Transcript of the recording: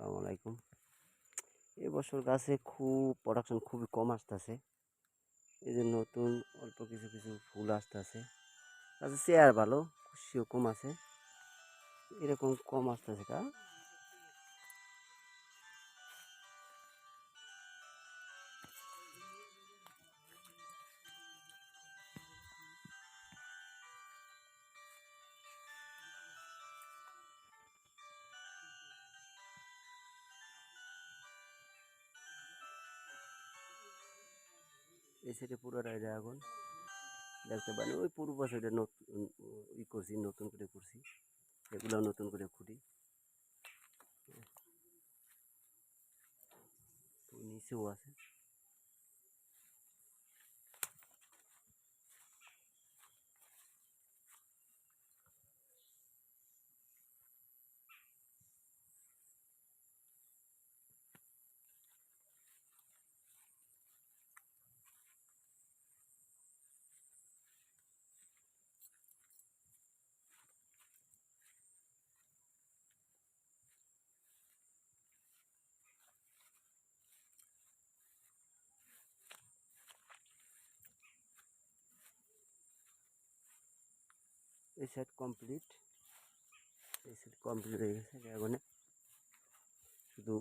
আসসালামু আলাইকুম। এবছর গাছে প্রোডাকশন খুবই কম আসতেছে। এই যে নতুন অল্প কিছু কিছু ফুল আসতেছে। গাছের চেয়ার ভালো, খুশিও কম আছে। এরকম কম আসতেছে কা এই সাইডে পুরোটাই ড্রাগন দেখতে পারেন। ওই পূর্ব সাইডে নতুন করছি, নতুন করে করছি। এগুলো নতুন করে খুঁটি নিচেও আছে। এই সাইড কমপ্লিট, এই সাইড কমপ্লিট হয়ে গেছে ড্রাগনে। শুধু